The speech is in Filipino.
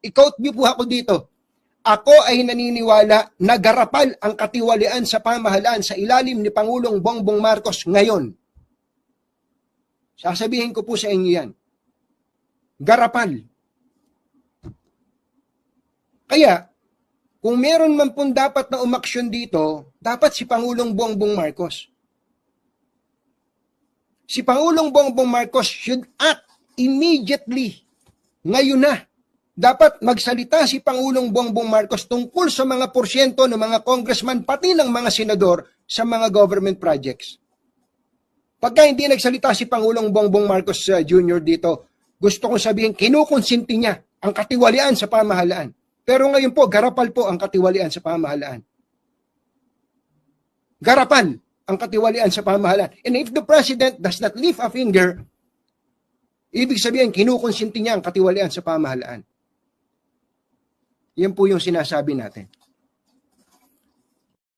I-quote niyo po ako dito. Ako ay naniniwala na garapal ang katiwalian sa pamahalaan sa ilalim ni Pangulong Bongbong Marcos ngayon. Sasabihin ko po sa inyo yan. Garapal. Kaya, kung meron man pong dapat na umaksyon dito, dapat si Pangulong Bongbong Marcos. Si Pangulong Bongbong Marcos should act immediately. Ngayon na. Dapat magsalita si Pangulong Bongbong Marcos tungkol sa mga porsyento ng mga congressman pati ng mga senador sa mga government projects. Pagka hindi nagsalita si Pangulong Bongbong Marcos Jr. dito, gusto kong sabihin, kinukonsinti niya ang katiwalian sa pamahalaan. Pero ngayon po, garapal po ang katiwalian sa pamahalaan. Garapal ang katiwalian sa pamahalaan. And if the President does not lift a finger, ibig sabihin, kinukonsinti niya ang katiwalian sa pamahalaan. Yan po yung sinasabi natin.